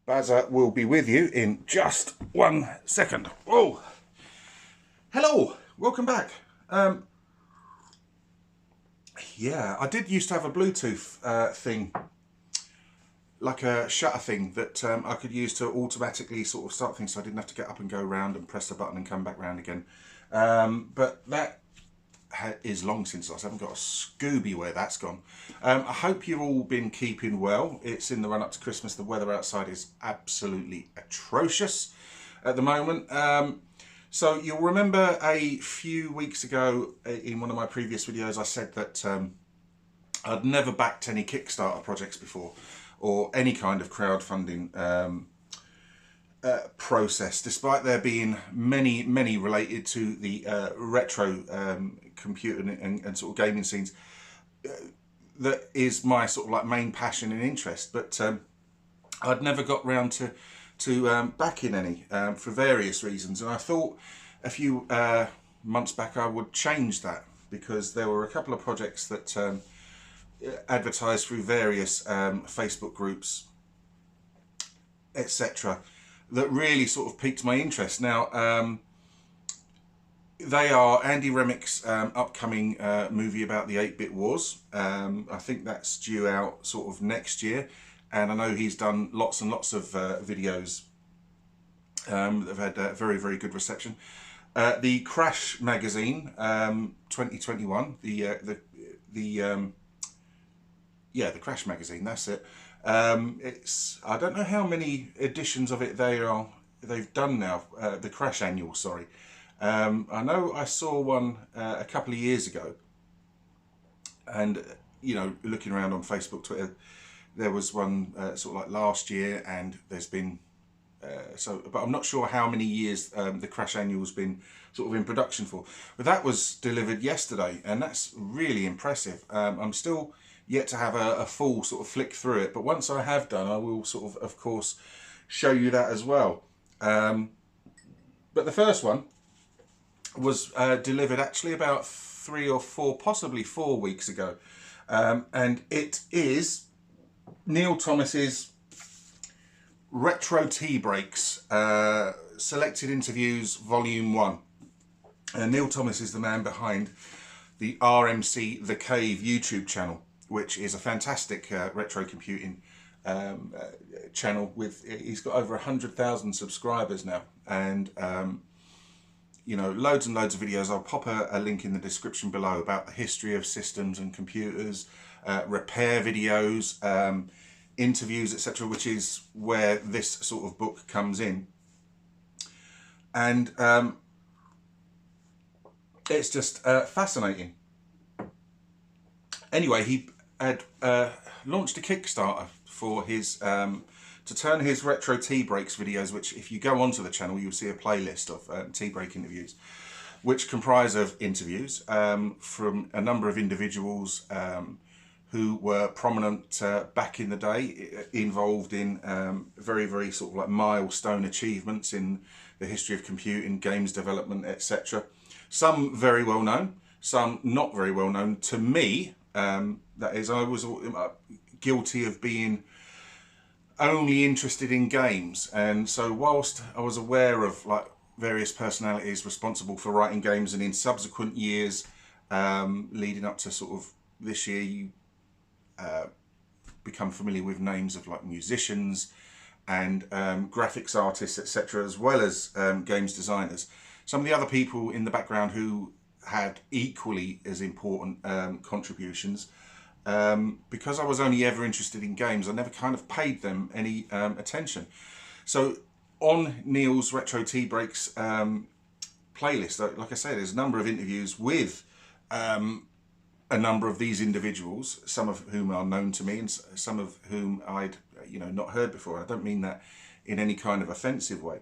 Bazza will be with you in just 1 second. Oh, hello, welcome back. Yeah, I did used to have a Bluetooth thing, like a shutter thing that I could use to automatically sort of start things, so I didn't have to get up and go around and press the button and come back round again. But that is long since I haven't got a Scooby where that's gone. I hope you've all been keeping well. It's in the run up to Christmas. The weather outside is absolutely atrocious at the moment. So you'll remember a few weeks ago in one of my previous videos I said that I'd never backed any Kickstarter projects before or any kind of crowdfunding process, despite there being many related to the retro computer and sort of gaming scenes. That is my sort of like main passion and interest, but I'd never got round to backing any for various reasons, and I thought a few months back I would change that, because there were a couple of projects that advertised through various Facebook groups, etc., that really sort of piqued my interest. Now, they are Andy Remmick's upcoming movie about the 8-bit wars. I think that's due out sort of next year, and I know he's done lots and lots of videos that have had very good reception. The Crash magazine 2021, the Crash magazine, that's it. It's, I don't know how many editions of it they've done now. The Crash annual, sorry. I know I saw one a couple of years ago, and you know, looking around on Facebook, Twitter, there was one sort of like last year, and there's been but I'm not sure how many years the Crash annual's been sort of in production for. But that was delivered yesterday, and that's really impressive. I'm still yet to have a full sort of flick through it, but once I have done, I will sort of course show you that as well. But the first one was delivered actually about 3 or 4, possibly 4 weeks ago, and it is Neil Thomas's Retro Tea Breaks Selected Interviews Volume 1. Neil Thomas is the man behind the RMC The Cave YouTube channel, which is a fantastic retro computing channel. He's got over 100,000 subscribers now, and you know, loads and loads of videos. I'll pop a link in the description below about the history of systems and computers, repair videos, interviews, etc., which is where this sort of book comes in. And it's just fascinating. Anyway, he had launched a Kickstarter for his to turn his Retro Tea Breaks videos, which if you go onto the channel you'll see a playlist of tea break interviews, which comprise of interviews from a number of individuals who were prominent back in the day, involved in very sort of like milestone achievements in the history of computing, games development, etc. Some very well known, some not very well known to me. That is, I was guilty of being only interested in games, and so whilst I was aware of like various personalities responsible for writing games, and in subsequent years leading up to sort of this year, you become familiar with names of like musicians and graphics artists, etc., as well as games designers. Some of the other people in the background who had equally as important contributions, because I was only ever interested in games, I never kind of paid them any attention. So on Neil's Retro Tea Breaks playlist, like I say, there's a number of interviews with a number of these individuals, some of whom are known to me and some of whom I'd not heard before. I don't mean that in any kind of offensive way.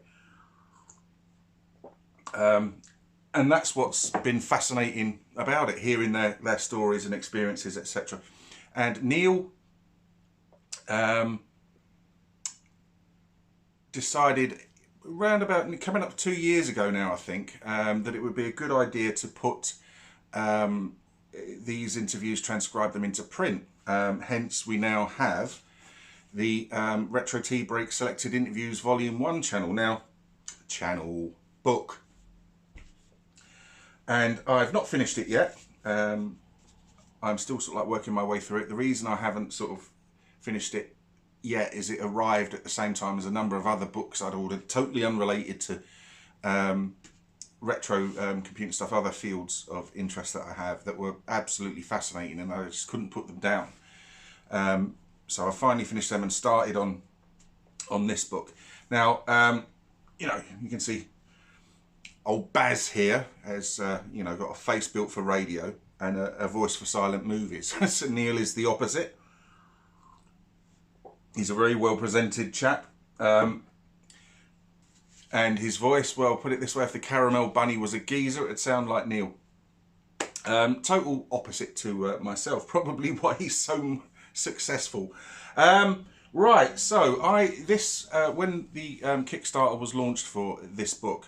And that's what's been fascinating about it, hearing their stories and experiences, etc. And Neil decided around about coming up 2 years ago now, I think, that it would be a good idea to put these interviews, transcribe them into print. Hence we now have the Retro Tea Break Selected Interviews Volume 1 channel. Now, book. And I've not finished it yet. I'm still sort of like working my way through it. The reason I haven't sort of finished it yet is it arrived at the same time as a number of other books I'd ordered, totally unrelated to retro computer stuff, other fields of interest that I have that were absolutely fascinating, and I just couldn't put them down. So I finally finished them and started on this book. Now, you know, you can see old Baz here has, you know, got a face built for radio and a voice for silent movies. So Neil is the opposite. He's a very well presented chap. And his voice, well, put it this way, if the Caramel Bunny was a geezer, it'd sound like Neil. Total opposite to myself, probably why he's so successful. Right, so when the Kickstarter was launched for this book,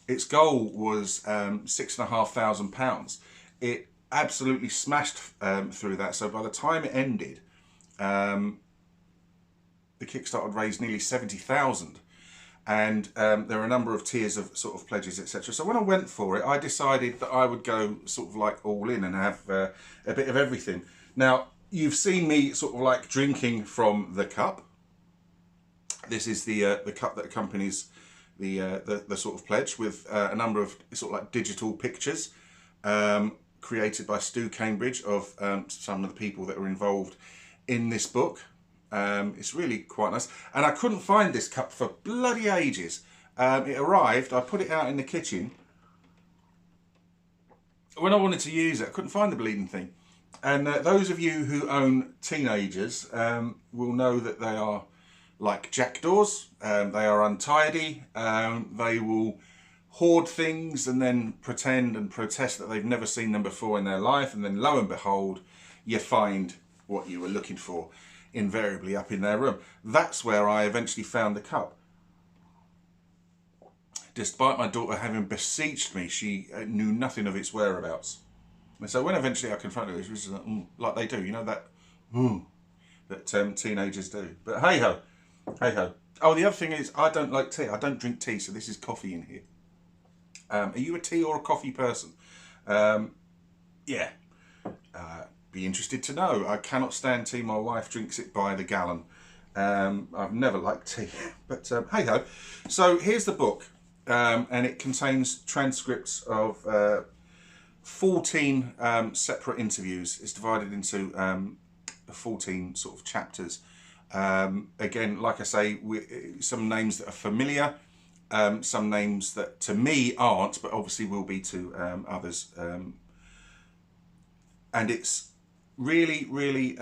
its goal was £6,500. It absolutely smashed through that. So by the time it ended, the Kickstarter had raised nearly 70,000. And there are a number of tiers of sort of pledges, etc. So when I went for it, I decided that I would go sort of like all in and have a bit of everything. Now, you've seen me sort of like drinking from the cup. This is the cup that accompanies the sort of pledge, with a number of sort of like digital pictures created by Stu Cambridge of some of the people that are involved in this book. It's really quite nice, and I couldn't find this cup for bloody ages. It arrived, I put it out in the kitchen. When I wanted to use it, I couldn't find the bleeding thing. And those of you who own teenagers will know that they are like jackdaws. They are untidy. They will hoard things and then pretend and protest that they've never seen them before in their life, and then lo and behold, you find what you were looking for invariably up in their room. That's where I eventually found the cup. Despite my daughter having beseeched me, she knew nothing of its whereabouts. And so when eventually I confronted her, she was like they do, you know, that that teenagers do. But hey ho, hey ho. Oh, the other thing is, I don't like tea. I don't drink tea, so this is coffee in here. Are you a tea or a coffee person? Yeah. Be interested to know. I cannot stand tea. My wife drinks it by the gallon. I've never liked tea, but hey ho. So here's the book, and it contains transcripts of 14 separate interviews. It's divided into 14 sort of chapters. Again, like I say, some names that are familiar, some names that to me aren't, but obviously will be to others. And it's really, really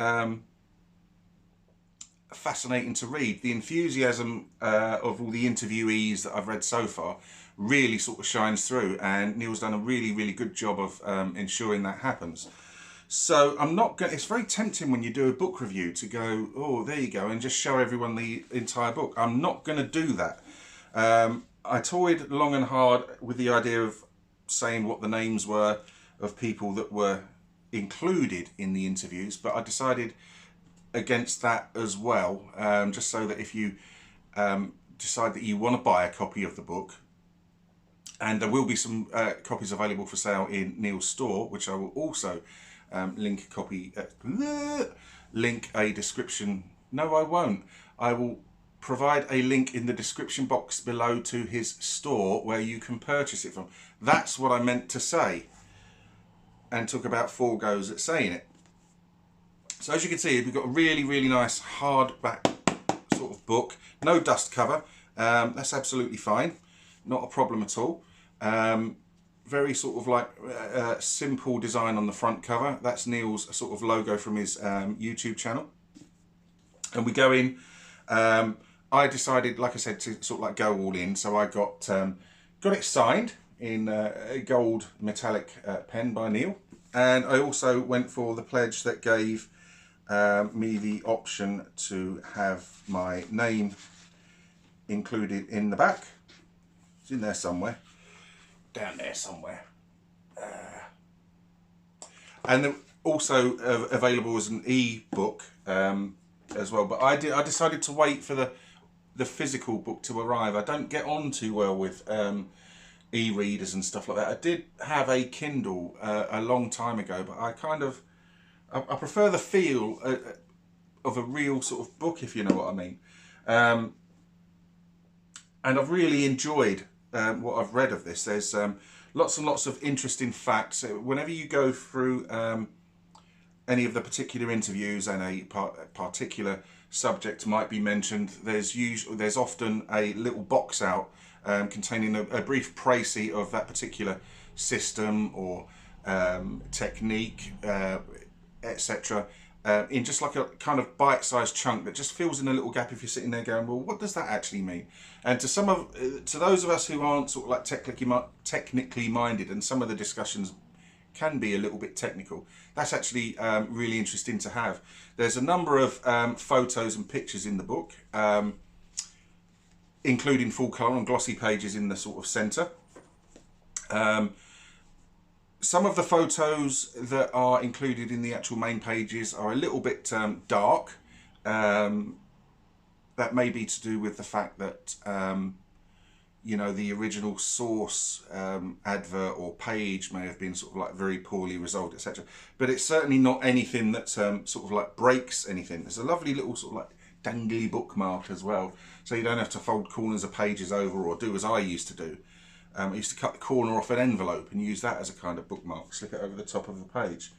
fascinating to read. The enthusiasm of all the interviewees that I've read so far really sort of shines through, and Neil's done a really, really good job of ensuring that happens. So I'm not going. It's very tempting when you do a book review to go, oh, there you go, and just show everyone the entire book. I'm not going to do that. I toyed long and hard with the idea of saying what the names were of people that were included in the interviews, but I decided against that as well, just so that if you decide that you want to buy a copy of the book, and there will be some copies available for sale in Neil's store, which I will also link a description. No, I won't. I will provide a link in the description box below to his store where you can purchase it from. That's what I meant to say, and took about 4 goes at saying it. So as you can see, we've got a really, really nice hardback sort of book. No dust cover. That's absolutely fine. Not a problem at all. Very sort of like simple design on the front cover. That's Neil's sort of logo from his YouTube channel. And we go in. I decided, like I said, to sort of like go all in. So I got it signed in a gold metallic pen by Neil. And I also went for the pledge that gave me the option to have my name included in the back. It's in there somewhere. Down there somewhere. And also available as an e-book as well. But I decided to wait for the physical book to arrive. I don't get on too well with e-readers and stuff like that. I did have a Kindle a long time ago, but I I prefer the feel of a real sort of book, if you know what I mean. And I've really enjoyed what I've read of this. There's lots and lots of interesting facts. Whenever you go through any of the particular interviews and a particular subject might be mentioned, there's often a little box out containing a brief précis of that particular system or technique, etc. In just like a kind of bite-sized chunk that just fills in a little gap if you're sitting there going, well, what does that actually mean? And to those of us who aren't sort of like technically minded, and some of the discussions can be a little bit technical, that's actually really interesting to have. There's a number of photos and pictures in the book, including full colour and glossy pages in the sort of centre. Some of the photos that are included in the actual main pages are a little bit dark. That may be to do with the fact that you know, the original source advert or page may have been sort of like very poorly resolved, etc. But it's certainly not anything that sort of like breaks anything. There's a lovely little sort of like dangly bookmark as well, so you don't have to fold corners of pages over or do as I used to do. I used to cut the corner off an envelope and use that as a kind of bookmark, slip it over the top of the page.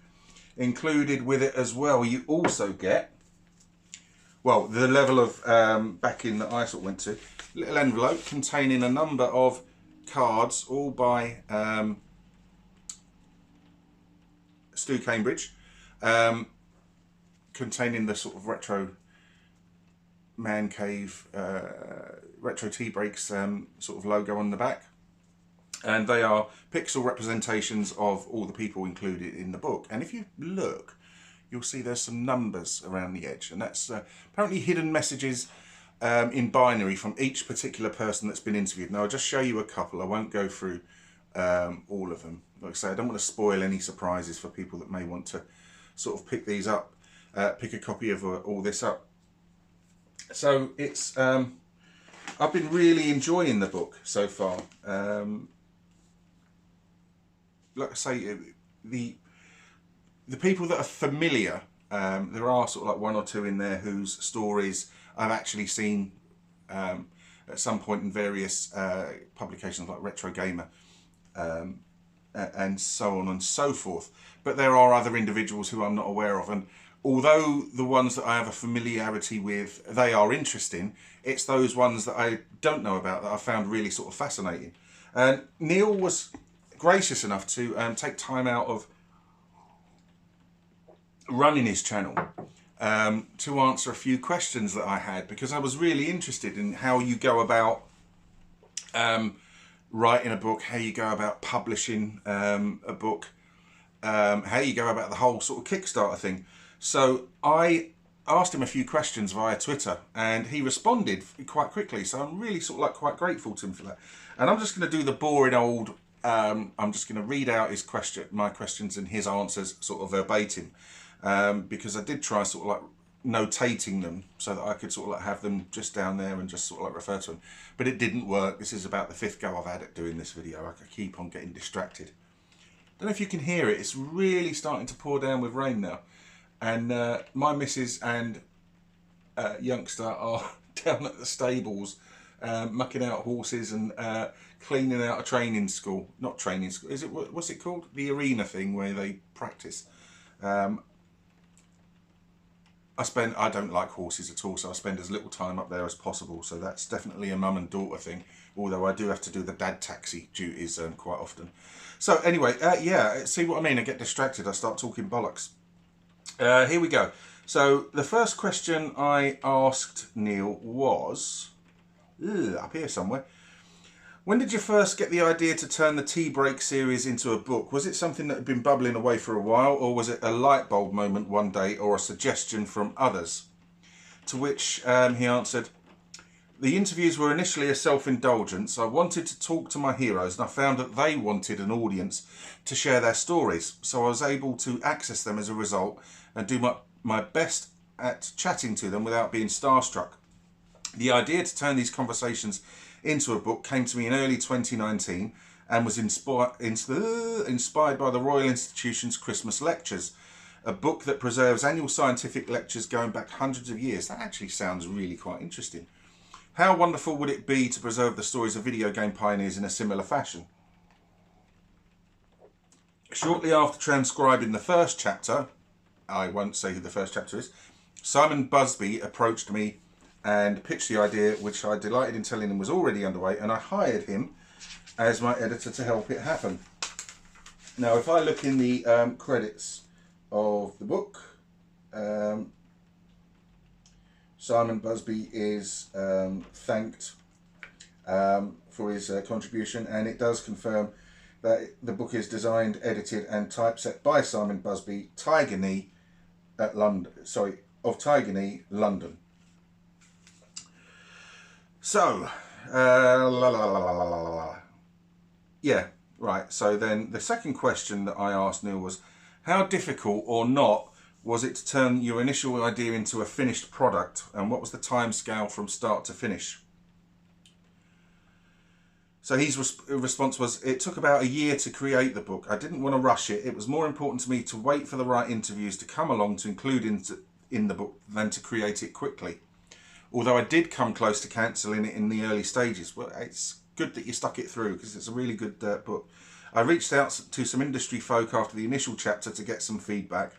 Included with it as well, you also get, well, the level of backing that I sort of went to, little envelope containing a number of cards, all by Stu Cambridge, containing the sort of retro man cave, retro tea breaks sort of logo on the back. And they are pixel representations of all the people included in the book. And if you look, you'll see there's some numbers around the edge, and that's apparently hidden messages in binary from each particular person that's been interviewed. Now I'll just show you a couple. I won't go through all of them. Like I say, I don't want to spoil any surprises for people that may want to sort of pick these up, pick a copy of all this up. So it's I've been really enjoying the book so far. Like I say, the people that are familiar, there are sort of like one or two in there whose stories I've actually seen at some point in various publications like Retrogamer and so on and so forth. But there are other individuals who I'm not aware of, and although the ones that I have a familiarity with, they are interesting, it's those ones that I don't know about that I found really sort of fascinating. And Neil was gracious enough to take time out of running his channel to answer a few questions that I had, because I was really interested in how you go about writing a book, how you go about publishing a book, how you go about the whole sort of Kickstarter thing. So I asked him a few questions via Twitter, and he responded quite quickly, so I'm really sort of like quite grateful to him for that. And I'm just going to do the boring old, I'm just going to read out my questions and his answers sort of verbatim, because I did try sort of like notating them so that I could sort of like have them just down there and just sort of like refer to them, but it didn't work. This is about the 5th go I've had at doing this video. I keep on getting distracted. Don't know if you can hear it, it's really starting to pour down with rain now, and my missus and youngster are down at the stables mucking out horses and cleaning out a training school. Not training school, is it, what's it called? The arena thing where they practice. I don't like horses at all, so I spend as little time up there as possible, so that's definitely a mum and daughter thing, although I do have to do the dad taxi duties quite often. So anyway, yeah, see what I mean, I get distracted, I start talking bollocks. Here we go. So the first question I asked Neil was, up here somewhere, when did you first get the idea to turn the Tea Break series into a book? Was it something that had been bubbling away for a while, or was it a light bulb moment one day, or a suggestion from others? To which he answered, the interviews were initially a self-indulgence. I wanted to talk to my heroes, and I found that they wanted an audience to share their stories. So I was able to access them as a result and do my best at chatting to them without being starstruck. The idea to turn these conversations into a book came to me in early 2019 and was inspired by the Royal Institution's Christmas Lectures, a book that preserves annual scientific lectures going back hundreds of years. That actually sounds really quite interesting. How wonderful would it be to preserve the stories of video game pioneers in a similar fashion? Shortly after transcribing the first chapter, I won't say who the first chapter is, Simon Busby approached me and pitched the idea, which I delighted in telling him was already underway, and I hired him as my editor to help it happen. Now, if I look in the credits of the book, Simon Busby is thanked for his contribution, and it does confirm that the book is designed, edited and typeset by Simon Busby, Tygerknee at London, of Tygerknee, London. So, yeah, right. So then the second question that I asked Neil was, how difficult or not was it to turn your initial idea into a finished product, and what was the time scale from start to finish? So his response was, it took about a year to create the book. I didn't want to rush it. It was more important to me to wait for the right interviews to come along to include in the book than to create it quickly. Although I did come close to cancelling it in the early stages. Well, it's good that you stuck it through because it's a really good book. I reached out to some industry folk after the initial chapter to get some feedback.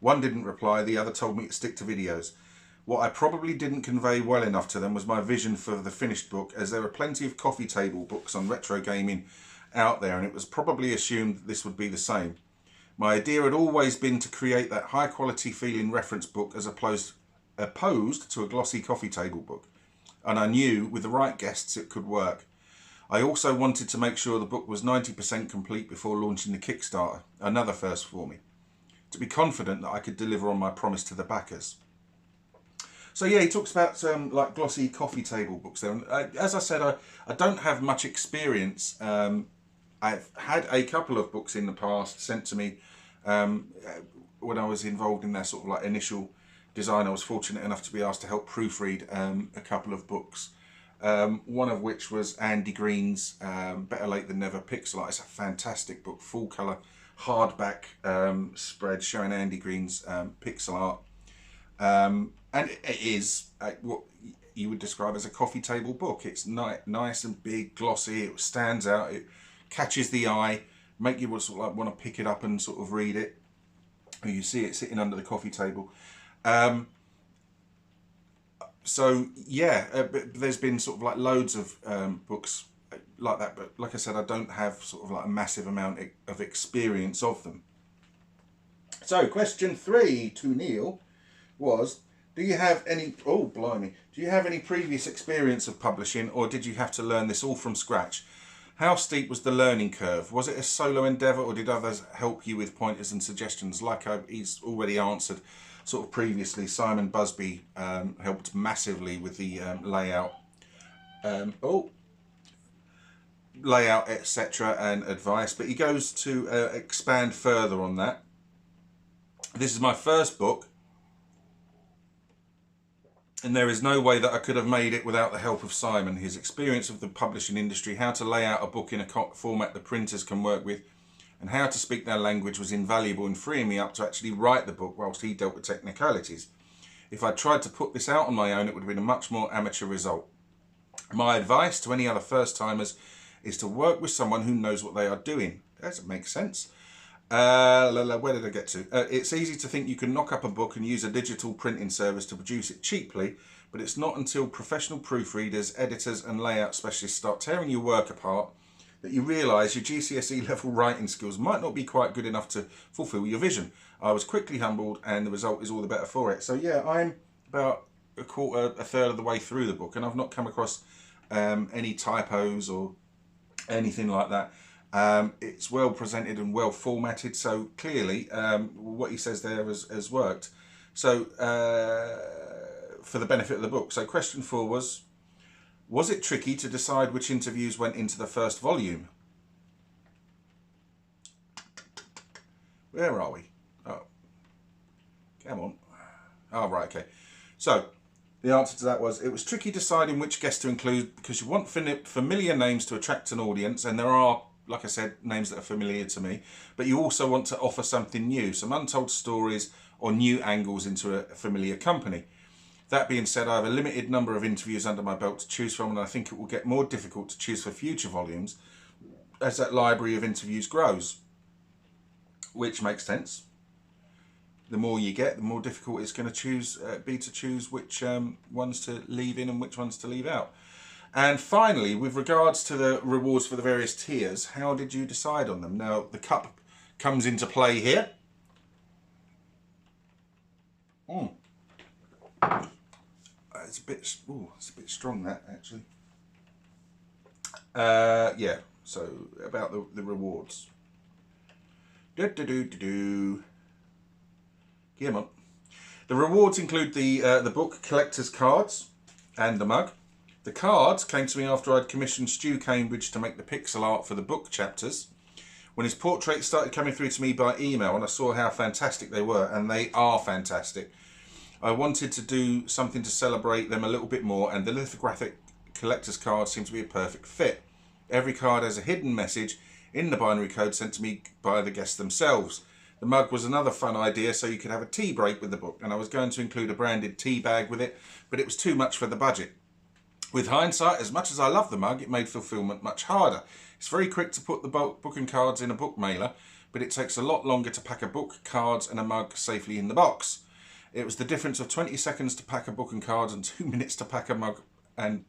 One didn't reply, the other told me to stick to videos. What I probably didn't convey well enough to them was my vision for the finished book, as there are plenty of coffee table books on retro gaming out there, and it was probably assumed that this would be the same. My idea had always been to create that high quality feeling reference book as opposed to a glossy coffee table book, and I knew with the right guests it could work. I also wanted to make sure the book was 90% complete before launching the Kickstarter, another first for me, to be confident that I could deliver on my promise to the backers. So yeah, he talks about like glossy coffee table books there. And as I said, I don't have much experience. I've had a couple of books in the past sent to me when I was involved in their sort of like initial design. I was fortunate enough to be asked to help proofread a couple of books. One of which was Andy Green's Better Late Than Never Pixel Art. It's a fantastic book, full colour, hardback spread showing Andy Green's pixel art. And it is what you would describe as a coffee table book. It's nice and big, glossy, it stands out, it catches the eye, make you sort of like want to pick it up and sort of read it. You see it sitting under the coffee table. So yeah, but there's been sort of like loads of books like that, but like I said, I don't have sort of like a massive amount of experience of them. So question 3 to Neil was, do you have any, do you have any previous experience of publishing, or did you have to learn this all from scratch? How steep was the learning curve? Was it a solo endeavour, or did others help you with pointers and suggestions? Like he's already answered sort of previously, Simon Busby helped massively with the layout, etc. and advice, but he goes to expand further on that. This is my first book, and there is no way that I could have made it without the help of Simon. His experience of the publishing industry, how to lay out a book in a format the printers can work with, and how to speak their language was invaluable in freeing me up to actually write the book whilst he dealt with technicalities. If I tried to put this out on my own, it would have been a much more amateur result. My advice to any other first-timers is to work with someone who knows what they are doing. Does it make sense? Where did I get to? It's easy to think you can knock up a book and use a digital printing service to produce it cheaply, but it's not until professional proofreaders, editors and layout specialists start tearing your work apart that you realise your GCSE level writing skills might not be quite good enough to fulfil your vision. I was quickly humbled, and the result is all the better for it. So yeah, I'm about a third of the way through the book, and I've not come across any typos or anything like that. It's well presented and well formatted, so clearly what he says there has worked. So for the benefit of the book. So question 4 was it tricky to decide which interviews went into the first volume? Where are we? Oh, come on. Oh, right, okay. So, the answer to that was, it was tricky deciding which guests to include because you want familiar names to attract an audience, and there are, like I said, names that are familiar to me, but you also want to offer something new, some untold stories or new angles into a familiar company. That being said, I have a limited number of interviews under my belt to choose from, and I think it will get more difficult to choose for future volumes as that library of interviews grows, which makes sense. The more you get, the more difficult it's going to choose which ones to leave in and which ones to leave out. And finally, with regards to the rewards for the various tiers, how did you decide on them? Now, the cup comes into play here. It's a bit strong, that, actually. Yeah, so about the rewards. Come on. The rewards include the book collector's cards and the mug. The cards came to me after I'd commissioned Stu Cambridge to make the pixel art for the book chapters. When his portraits started coming through to me by email and I saw how fantastic they were, and they are fantastic, I wanted to do something to celebrate them a little bit more, and the lithographic collector's card seemed to be a perfect fit. Every card has a hidden message in the binary code sent to me by the guests themselves. The mug was another fun idea, so you could have a tea break with the book, and I was going to include a branded tea bag with it, but it was too much for the budget. With hindsight, as much as I love the mug, it made fulfillment much harder. It's very quick to put the book and cards in a book mailer, but it takes a lot longer to pack a book, cards and a mug safely in the box. It was the difference of 20 seconds to pack a book and cards and 2 minutes to pack a mug and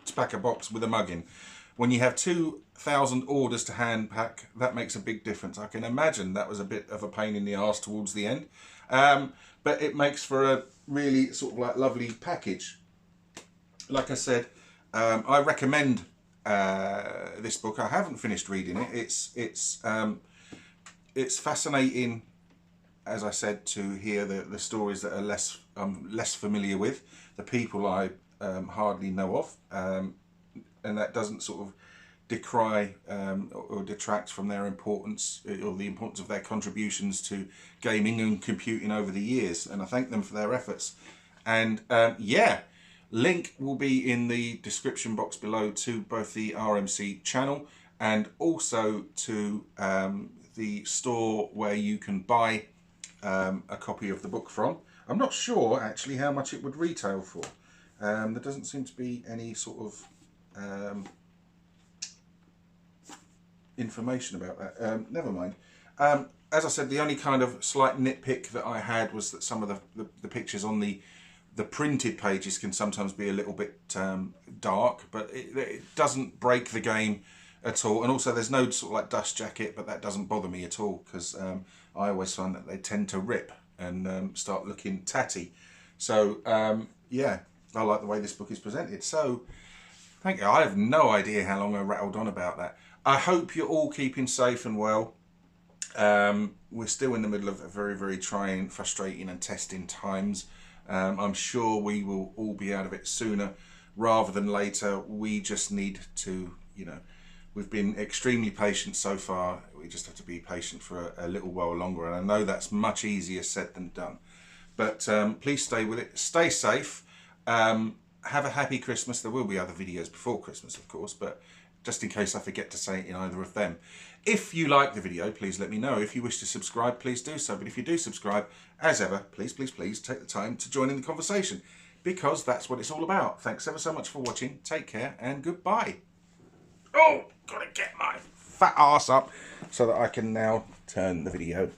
to pack a box with a mug in. When you have 2,000 orders to hand pack, that makes a big difference. I can imagine that was a bit of a pain in the arse towards the end, but it makes for a really sort of like lovely package. Like I said, I recommend this book. I haven't finished reading it. It's fascinating, as I said, to hear the stories that are less familiar with, the people I hardly know of. And that doesn't sort of decry or detract from their importance, or the importance of their contributions to gaming and computing over the years. And I thank them for their efforts. And yeah, link will be in the description box below to both the RMC channel and also to the store where you can buy a copy of the book from. I'm not sure actually how much it would retail for. There doesn't seem to be any sort of information about that. Never mind. As I said, the only kind of slight nitpick that I had was that some of the pictures on the printed pages can sometimes be a little bit dark, but it doesn't break the game at all. And also there's no sort of like dust jacket, but that doesn't bother me at all, because I always find that they tend to rip and start looking tatty. So yeah, I like the way this book is presented. So thank you. I have no idea how long I rattled on about that. I hope you're all keeping safe and well. We're still in the middle of a very, very trying, frustrating and testing times. I'm sure we will all be out of it sooner rather than later. We just need to, you know, we've been extremely patient so far. We just have to be patient for a little while longer. And I know that's much easier said than done. But please stay with it. Stay safe. Have a happy Christmas. There will be other videos before Christmas, of course, but just in case I forget to say it in either of them. If you like the video, please let me know. If you wish to subscribe, please do so. But if you do subscribe, as ever, please, please, please take the time to join in the conversation, because that's what it's all about. Thanks ever so much for watching. Take care and goodbye. Oh, gotta get my fat ass up so that I can now turn the video